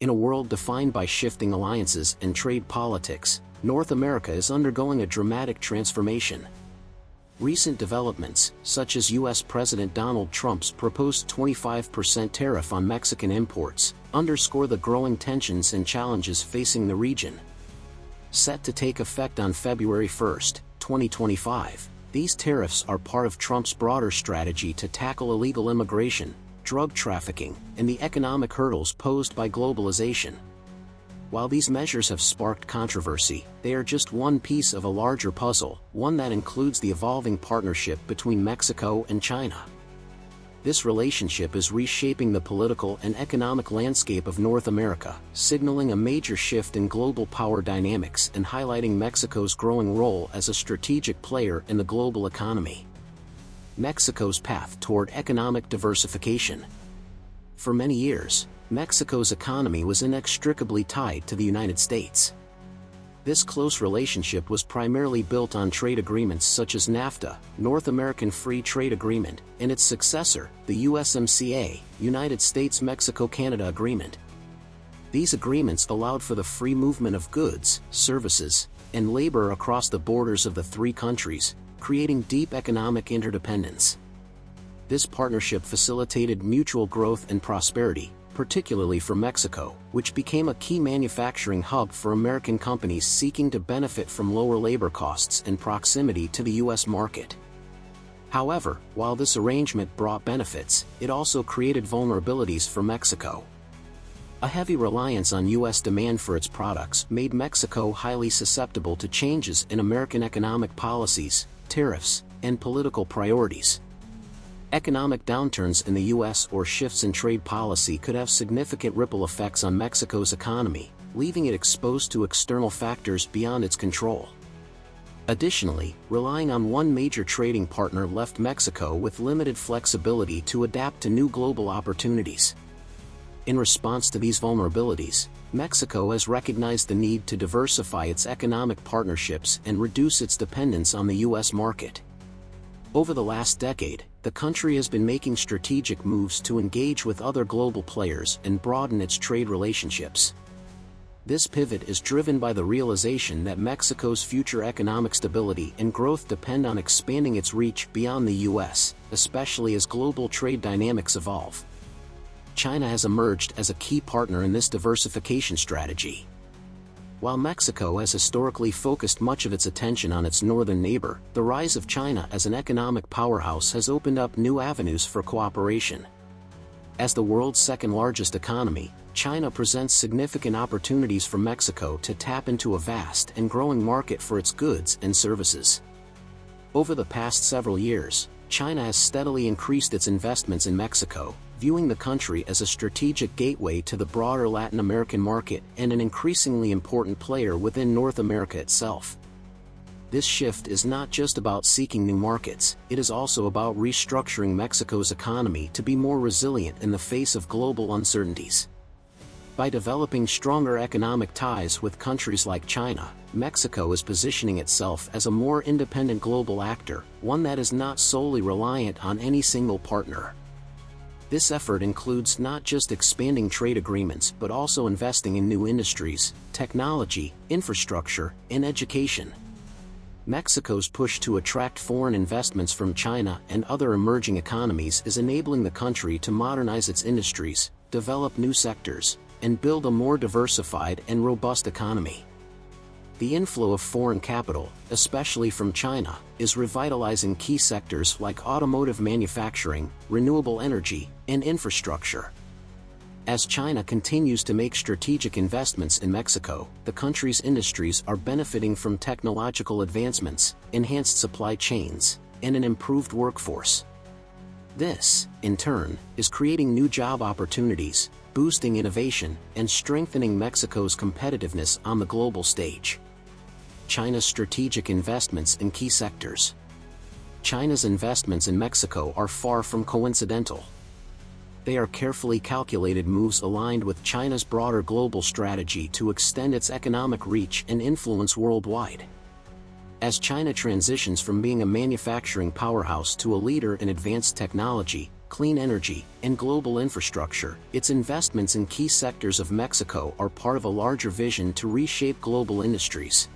In a world defined by shifting alliances and trade politics, North America is undergoing a dramatic transformation. Recent developments, such as U.S. President Donald Trump's proposed 25% tariff on Mexican imports, underscore the growing tensions and challenges facing the region. Set to take effect on February 1, 2025, these tariffs are part of Trump's broader strategy to tackle illegal immigration, drug trafficking, and the economic hurdles posed by globalization. While these measures have sparked controversy, they are just one piece of a larger puzzle, one that includes the evolving partnership between Mexico and China. This relationship is reshaping the political and economic landscape of North America, signaling a major shift in global power dynamics and highlighting Mexico's growing role as a strategic player in the global economy. Mexico's path toward economic diversification. For many years, Mexico's economy was inextricably tied to the United States. This close relationship was primarily built on trade agreements such as NAFTA, North American Free Trade Agreement, and its successor, the USMCA, United States-Mexico-Canada Agreement. These agreements allowed for the free movement of goods, services, and labor across the borders of the three countries, creating deep economic interdependence. This partnership facilitated mutual growth and prosperity, particularly for Mexico, which became a key manufacturing hub for American companies seeking to benefit from lower labor costs and proximity to the U.S. market. However, while this arrangement brought benefits, it also created vulnerabilities for Mexico. A heavy reliance on U.S. demand for its products made Mexico highly susceptible to changes in American economic policies, tariffs, and political priorities. Economic downturns in the U.S. or shifts in trade policy could have significant ripple effects on Mexico's economy, leaving it exposed to external factors beyond its control. Additionally, relying on one major trading partner left Mexico with limited flexibility to adapt to new global opportunities. In response to these vulnerabilities, Mexico has recognized the need to diversify its economic partnerships and reduce its dependence on the U.S. market. Over the last decade, the country has been making strategic moves to engage with other global players and broaden its trade relationships. This pivot is driven by the realization that Mexico's future economic stability and growth depend on expanding its reach beyond the U.S., especially as global trade dynamics evolve. China has emerged as a key partner in this diversification strategy. While Mexico has historically focused much of its attention on its northern neighbor, the rise of China as an economic powerhouse has opened up new avenues for cooperation. As the world's second-largest economy, China presents significant opportunities for Mexico to tap into a vast and growing market for its goods and services. Over the past several years, China has steadily increased its investments in Mexico, viewing the country as a strategic gateway to the broader Latin American market and an increasingly important player within North America itself. This shift is not just about seeking new markets, it is also about restructuring Mexico's economy to be more resilient in the face of global uncertainties. By developing stronger economic ties with countries like China, Mexico is positioning itself as a more independent global actor, one that is not solely reliant on any single partner. This effort includes not just expanding trade agreements but also investing in new industries, technology, infrastructure, and education. Mexico's push to attract foreign investments from China and other emerging economies is enabling the country to modernize its industries, develop new sectors, and build a more diversified and robust economy. The inflow of foreign capital, especially from China, is revitalizing key sectors like automotive manufacturing, renewable energy, and infrastructure. As China continues to make strategic investments in Mexico, the country's industries are benefiting from technological advancements, enhanced supply chains, and an improved workforce. This, in turn, is creating new job opportunities, boosting innovation, and strengthening Mexico's competitiveness on the global stage. China's strategic investments in key sectors. China's investments in Mexico are far from coincidental. They are carefully calculated moves aligned with China's broader global strategy to extend its economic reach and influence worldwide. As China transitions from being a manufacturing powerhouse to a leader in advanced technology, clean energy, and global infrastructure, its investments in key sectors of Mexico are part of a larger vision to reshape global industries.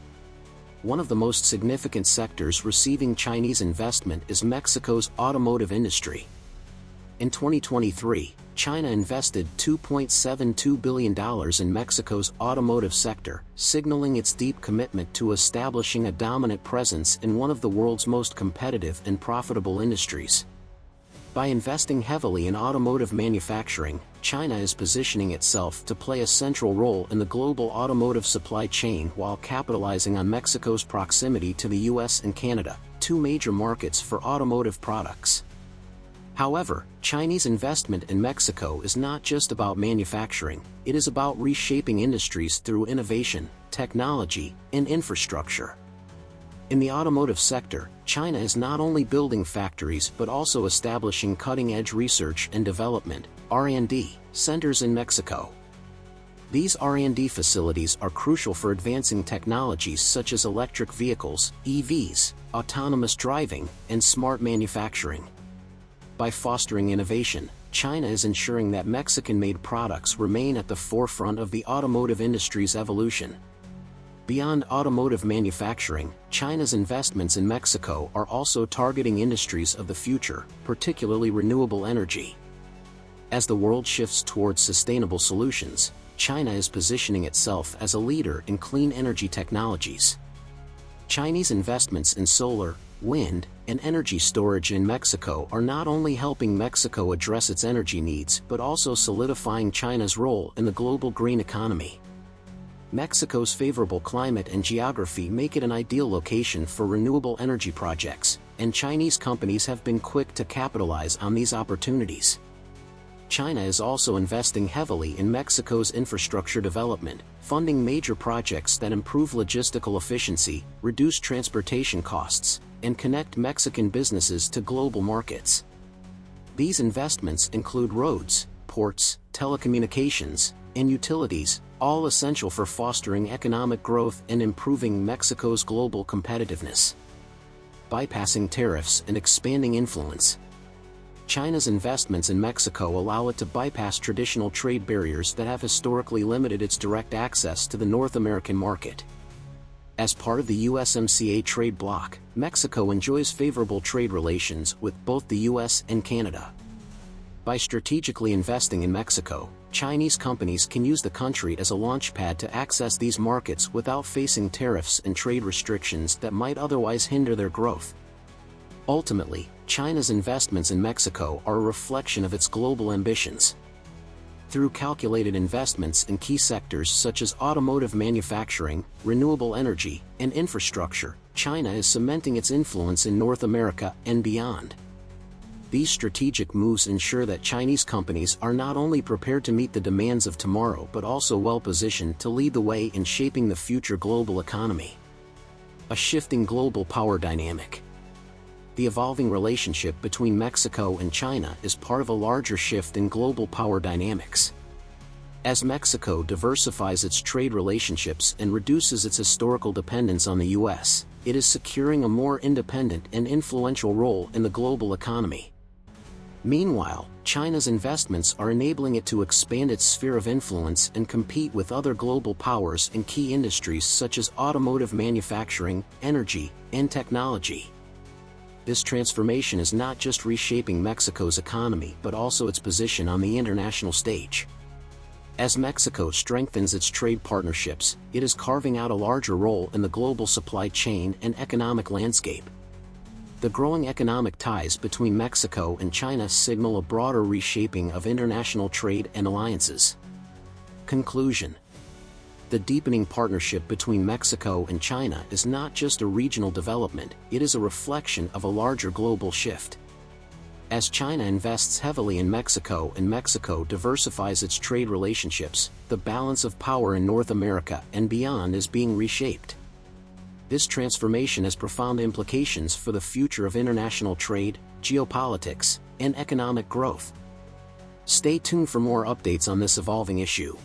One of the most significant sectors receiving Chinese investment is Mexico's automotive industry. In 2023, China invested $2.72 billion in Mexico's automotive sector, signaling its deep commitment to establishing a dominant presence in one of the world's most competitive and profitable industries. By investing heavily in automotive manufacturing, China is positioning itself to play a central role in the global automotive supply chain while capitalizing on Mexico's proximity to the U.S. and Canada, two major markets for automotive products. However, Chinese investment in Mexico is not just about manufacturing, it is about reshaping industries through innovation, technology, and infrastructure. In the automotive sector, China is not only building factories but also establishing cutting-edge research and development (R&D) centers in Mexico. These R&D facilities are crucial for advancing technologies such as electric vehicles, EVs, autonomous driving, and smart manufacturing. By fostering innovation, China is ensuring that Mexican-made products remain at the forefront of the automotive industry's evolution. Beyond automotive manufacturing, China's investments in Mexico are also targeting industries of the future, particularly renewable energy. As the world shifts towards sustainable solutions, China is positioning itself as a leader in clean energy technologies. Chinese investments in solar, wind, and energy storage in Mexico are not only helping Mexico address its energy needs but also solidifying China's role in the global green economy. Mexico's favorable climate and geography make it an ideal location for renewable energy projects, and Chinese companies have been quick to capitalize on these opportunities. China is also investing heavily in Mexico's infrastructure development, funding major projects that improve logistical efficiency, reduce transportation costs, and connect Mexican businesses to global markets. These investments include roads, ports, telecommunications, and utilities, all essential for fostering economic growth and improving Mexico's global competitiveness. Bypassing tariffs and expanding influence. China's investments in Mexico allow it to bypass traditional trade barriers that have historically limited its direct access to the North American market. As part of the USMCA trade bloc, Mexico enjoys favorable trade relations with both the US and Canada. By strategically investing in Mexico, Chinese companies can use the country as a launchpad to access these markets without facing tariffs and trade restrictions that might otherwise hinder their growth. Ultimately, China's investments in Mexico are a reflection of its global ambitions. Through calculated investments in key sectors such as automotive manufacturing, renewable energy, and infrastructure, China is cementing its influence in North America and beyond. These strategic moves ensure that Chinese companies are not only prepared to meet the demands of tomorrow but also well-positioned to lead the way in shaping the future global economy. A shifting global power dynamic. The evolving relationship between Mexico and China is part of a larger shift in global power dynamics. As Mexico diversifies its trade relationships and reduces its historical dependence on the U.S., it is securing a more independent and influential role in the global economy. Meanwhile, China's investments are enabling it to expand its sphere of influence and compete with other global powers in key industries such as automotive manufacturing, energy, and technology. This transformation is not just reshaping Mexico's economy but also its position on the international stage. As Mexico strengthens its trade partnerships, it is carving out a larger role in the global supply chain and economic landscape. The growing economic ties between Mexico and China signal a broader reshaping of international trade and alliances. Conclusion. The deepening partnership between Mexico and China is not just a regional development, it is a reflection of a larger global shift. As China invests heavily in Mexico and Mexico diversifies its trade relationships, the balance of power in North America and beyond is being reshaped. This transformation has profound implications for the future of international trade, geopolitics, and economic growth. Stay tuned for more updates on this evolving issue.